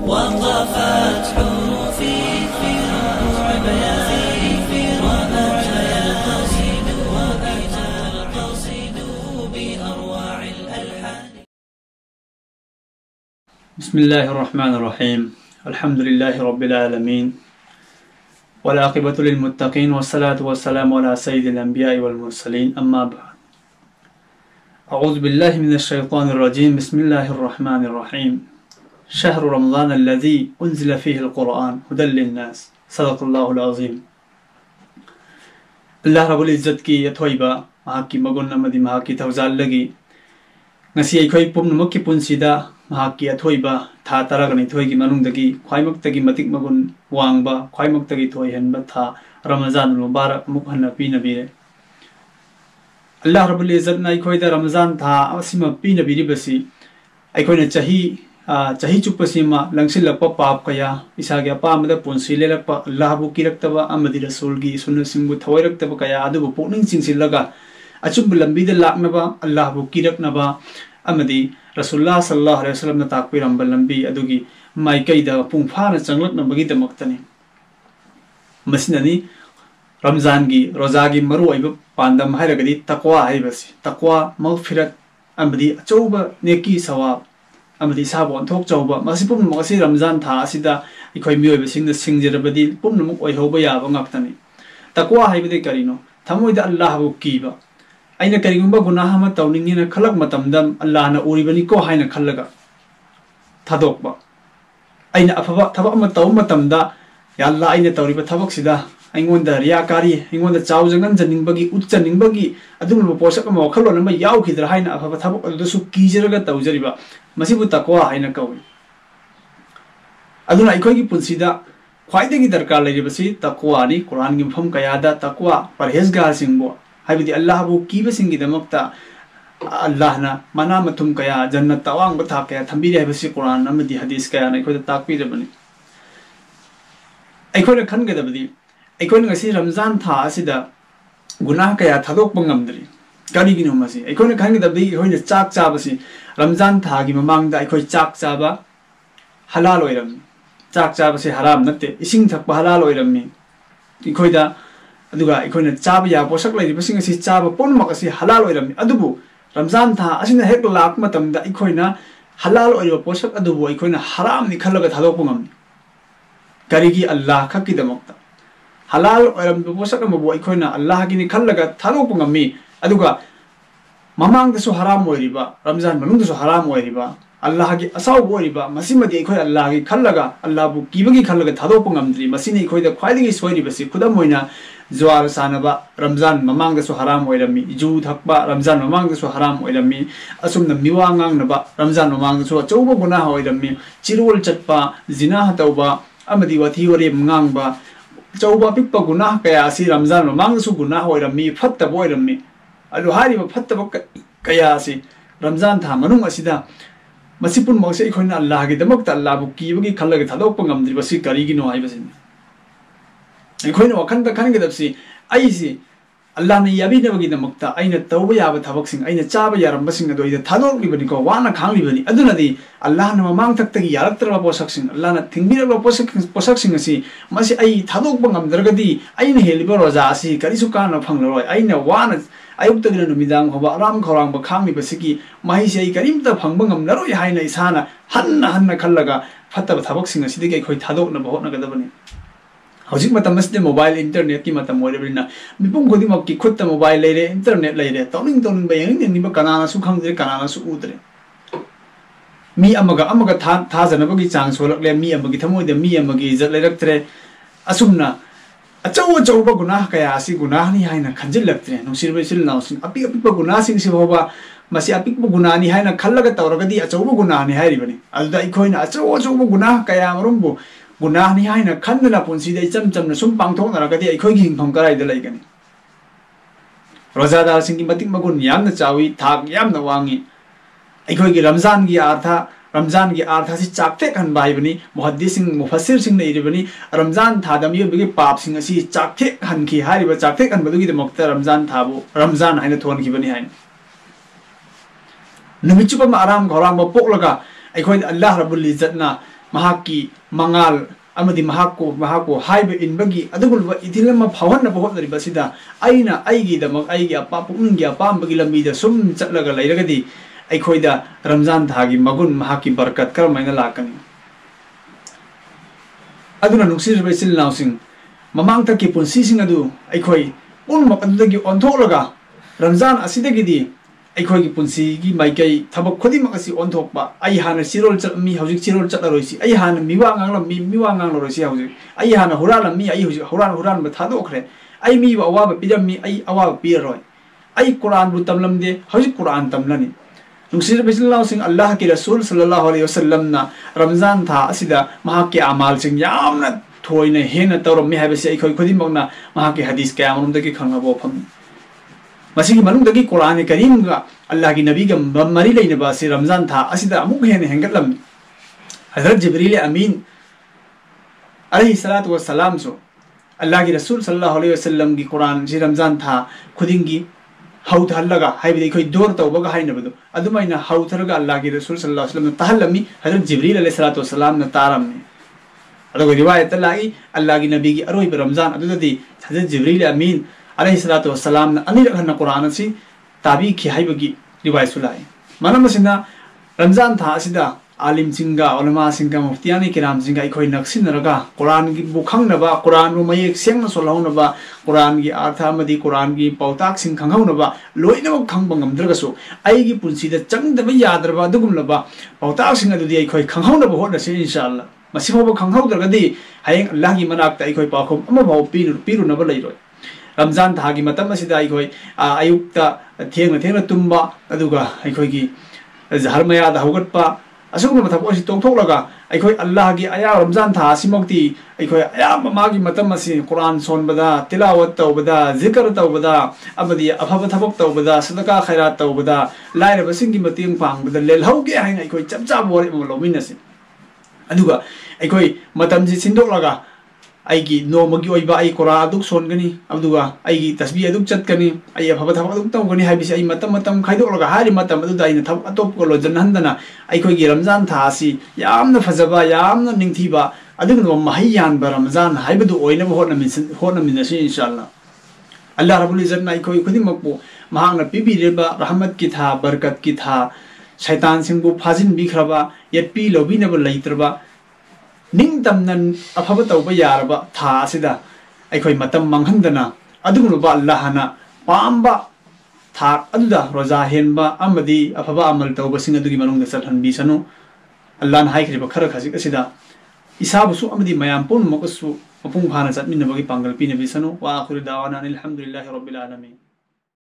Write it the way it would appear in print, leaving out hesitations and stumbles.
وقفت حروفي في ربوع بياني وأتى القصيد بأروع الألحان. بسم الله الرحمن الرحيم. الحمد لله رب العالمين والعاقبة للمتقين والصلاة والسلام على سيد الأنبياء والمرسلين. أما بعد، أعوذ بالله من الشيطان الرجيم. بسم الله الرحمن الرحيم. شهر رمضان الذي أنزل فيه القرآن هدى للناس. صدق الله العظيم. الله رب العزت की यथोइबा महाकी मगुन अमदी महाकी थौजाल लगी ngasi अखोई पुमनमकी पुनसिदा महाकी अथोइबा था तरगनि थोइगी मनुंगदगी ख्वाइमक्तगी मतिक मगुन वांगबा ख्वाइमक्तगी थोइ हेनबा था रमजान मुबारक मुखहन पीनबीरे। अल्लाह रब्बुल इज्जत ना अखोइदा रमजान था असिमा पीनबीरिबसी अखोइना चाही चुप्पसीमा लंगसिलप पाप कया इसागे अपामदा पुनसि लेलप अल्लाहबु किरक्तबा अमदि रसूलगी सुन्नसिंबु थवैरक्तबा कया अदुबु पुकनिंग चिंसिलगा अचुब लंबीदा लाकनबा अल्लाहबु किरक्नबा अमदि रसूलुल्लाह सल्लल्लाहु अलैहि वसल्लम ताकपिरंबा लंबी अदुगी माइकैदा पुंफाना चंगलकनबगीदमक्तनि मसिननि रमजान की रोजा की मरु ओइबा पांदम हाइरगदि तकवा हाइबसि तकवा मगफिरत अमदि अचौबा नेकी सवाब अमदि साबो अंथोक चौबा मसि पुमनमसी रमजान था असिदा इखोइ मियोइबसिंगना सिंगजरबदि पुमनमक ओइहौबा याबा ngakतनि। तकवा हाइबदि करिनो थमोइदा अल्लाहबु कीबा अइना करिगुंबा गुनाह अमा तौनिंगिना खलक मतमदा अल्लाहना उरिबनिको हाइना खल्लगा थादोकबा अइना अफबा थबक अमा तौ मतमदा या अल्लाह अइना तौरिबा थबकसिदा अइंगोंदा रियाकारी अइंगोंदा चाउजंगन जनिंगबगी उच्चनिंगबगी अदुमबा पोसक अमा वखलोन अमा याउखिदरा हाइना अफबा थबक अदुसु कीजरगा तौजरिबा मसिबु तकवा हाइना कौइ। अदुना अखोइगी पुंसिदा ख्वाइदगी दरकार लैरिबसि तकवानी। कुरानगी मफम कयादा तकवा परहेजगारसिंगबो हाइबदि अल्लाहबु कीबसिंगिदमक्ता अल्लाहना मना मथुम कया जन्नत तवांगबा था कया थंबिरे हाइबसि कुरान अमदि हदीस कया अखोइदा ताकपिरबनि। अखोइना खनगदबदि अखोइना ngasi रमजान था असिदा गुनाह कया थादोकबा ngamdri करिगिनो मसि अखोइना खनगदबदि अखोइना चाक चाबसि रमजान था की ममांगदा अखोइ चाक चाबा हलाल ओइरम चाक चाबसे हराम नते इसिंग थकबा हलाल ओइरमि अखोइदा अदुगा अखोइना चाबा या पोषक लैरिबसिंग असि चाबा पुनमक असि हलाल ओइरमि अदुबु रमजान था असिना हेक लाक मतमदा अखोइना हलाल ओइरबा पोषक अदुबु अखोइना हराम नि खल्लगा थादोकबा ngamni करिगी अल्लाह खक्किदमक्ता हलाल ओइरमबा पोषक अमबु अखोइना अल्लाह गिनि खल्लगा थादोकबा ngammi अदुगा ममांगदसु हराम ओइरिबा रमजान मनुंगदसु हराम ओइरिबा अल्लाह की असाउ ओइरिबा मसिमदि अखोइ अल्लाह की खल्लगा अल्लाहबु कीबगी खल्लगा थादोकबा ngamdri मसिनि अखोइदा ख्वाइदगी सोइरिबसि खुदम ओइना जुआर सानबा रमजान ममांगदसु हराम ओइरमि जू थकबा रमजान ममांगदसु हराम ओइरमि असुमना मिवा ngangnaba रमजान ममांगदसु अचौबा गुनाह ओइरमि चिरोल चटपा जिना तौबा अमदि वथि वरे ngangbा चौबा पिक्पा गुनाह कया असि रमजान ममांगदसु गुनाह ओइरमि फत्तबा ओइरमि अदु हारिबा फत्तबा कया असि रमजान था मनुंग असिदा मसिपुन मौसे इखोइना अल्लाह की दमक्ता अल्लाहबु कीबगी खल्लगा थादोकपा ngamdribasi करिगिनो हाइबसिनि इखोइना वखनदा खनगदबसि अइसि अल्लाहना याबिनबगिदमक्ता अइना तौबा याबा थबकसिंग अइना चाबा यारंबसिंग अदो इदा थादोकलिबनिको वाना खांगलिबनि अदुनदि अल्लाहना ममांग थक्तगी यारक्तरबा पोसकसिंग अल्लाहना थिंबिरबा पोसकसिंग असि मसि अइ थादोकपा ngamdragadi अइना हेलिबा रोजा असि करिसु काना फंगलरोय अइना वाना अयुक्तगिना नुमिदांग होबा आराम खौरांबा खांगलिबसिगी माहिसि अइ करिमता फंगबा ngamnaroi हाइना इसाना हन्ना खल्लगा फत्तबा थबकसिंग असिदि अखोइ थादोकनबा होटनगदबनि। हौजिक मतम मसिदि मोबाइल इंटरनेट की मतम ओइरबिना मिपुम खुदिमक की खुत्ता मोबाइल लेरे इंटरनेट लेरे तौनिंग बयंगनिबा कनानासु खंगद्रे कनानासु उद्रे मी अमगा थाजनबगी चांग सोलकले मी अमगी थमोइदे मी अमगी इज्जत लेरक्तरे असुमना अचौबा गुनाह कया असि गुनाहनि हाइना खंजिलक्तरे नुसिरबे सिल नाउसिन अपिकपा गुनाहसिंग सिबोबा मसि अपिकपा गुनाहनि हाइना खल्लगा तौरगदि अचौबा गुनाहनि हाइरिबनि अदुदा इखोइना अचौबा गुनाह कया मरुमबु गुनाहनि हाइना खन्नना पुंसिदा इचम चमना सुम पांगथोकनरगदि अखोइगी हिंगफम कराइदा लैगनि। रोजादारसिंगी मतिक मगुन यामना चावी थाक यामना वांगी अखोइगी रमजान की अर्थ से चाकतेक हनबा हाइबनि मुहद्दिसिंग मुफस्सिरसिंग इरिबनि रमजान थादमी बिगे पापसिंग असि चाकतेक हनखि हारिबा चाकतेक हनबदुगी दमक्ता रमजान थाबु रमजान हाइना थोनखिबनि हाइन नुमिचुपम आराम घोराम पोकलगा अखोइ अल्लाह रब्बुल इज्जतना mahaki mangal amadi mahako haiba inbagi adugulba ithilama phawhanna bohotri basida aina aigi damak aigi apa punggi apa ambagi lambi da sum chatlaga lairagadi aikhoida ramzan thagi magun mahaki barkat karamaina lakani aduna nuksir besil nausing mamang ta ki punsi sing adu aikhoi un mak adudagi ontholaga ramzan asidagidi aikoi ki punsi gi maikai thabak khodi mak asi onthokpa ai hana sirol mi hojik sirol chatlaroisi ai hana miwa nganglam miwa nganglaroisi hojik ai hana huralam mi ai hojik huran ba thadokre ai mi wa awa pidam mi ai awa piroi ai quran bu tamlamde hojik quran tamlani nungsir bisallahu sing allah ki rasul sallallahu alaihi wasallam na ramzan tha asida mahaki amal sing yamna thoina hena tawram mi habesi aikoi khodi makna mahaki hadis kaya manum dagi khangabo pham masigi manung dagi quran karim ga allah ki nabi gam mari leina ba si ramzan tha asida amuk hena hengatlam hazrat jibril amin alaihi salatu wassalam so allah ki rasul sallallahu alaihi wasallam ki quran si ramzan tha khudingi hauth halaga haibidi khoi dor tawbaga hainabadu adumaina hautharaga allah ki rasul sallallahu alaihi wasallam tahallami hazrat jibril alaihi salatu wassalam na taramni adogo riwayat lai allah ki nabi ki aroi ramzan adudadi hazrat jibril amin alaihi salatu wassalam na anirak hanna quran si tabi ki haibagi riwayat sulai manam ramzan tha asida alim singa ulama singa muftiyani kiram singa ikoi naksin raga quran gi bukhang na ba quran ru mayek seng na solhaw na ba quran gi artha amadi quran gi pautak sing khanghaw na ba loina ba khang bangam draga so ai gi punsi da chang da ba yadra ba dugum la ba pautak sing adu di ikoi khanghaw na ba hot na se inshallah masi ba khanghaw draga di hayeng allah gi manak ta ikoi pa khom ama ba piru na ba lairoi ramzan tha gi matam asida ikoi ayukta thengna tumba aduga ikoi gi zharmaya da hogat pa asugma mathap osi tongthoklaga aikoi allah gi aya ramzan tha simokti aikoi aya magi matam asi quran sonbada tilawat tawbada zikr tawbada amadi afaba thabok tawbada sadaka khairat tawbada laira basingi mating pangbada lelhauge haina aikoi chapcha bore mo lominasi aduga aikoi matam ji sindoklaga aigi nomagi oiba ai qura aduk songani aduga aigi tasbih aduk chatkani ai afaba thabak aduk tawgani haibisi ai matam khaidolaga hari matam adu daina thab atop ko lojan handana ai khoi gi ramzan tha asi yamna fajaba yamna ningthiba adugno mahiyan ba ramzan haibadu oina hotna minasi inshallah allah rabbul izzat na ai khoi khudi makbu mahangna pibireba rahmat ki tha barkat ki tha shaitan singbu phajin bi khraba yatpi lobina ba laitraba ning tamnan afaba tawba yaraba tha asida aikoi matam manghandana adugno ba allah na pamba tha aduda roza henba amadi afaba amal tawba sing adugi manung da salhan bi sanu allah na haikriba khara khasik asida isabusu amadi mayam pon mokasu mapung phana chatmin bagi pangal pi nabi sanu wa akhiru dawana alhamdulillahi rabbil alamin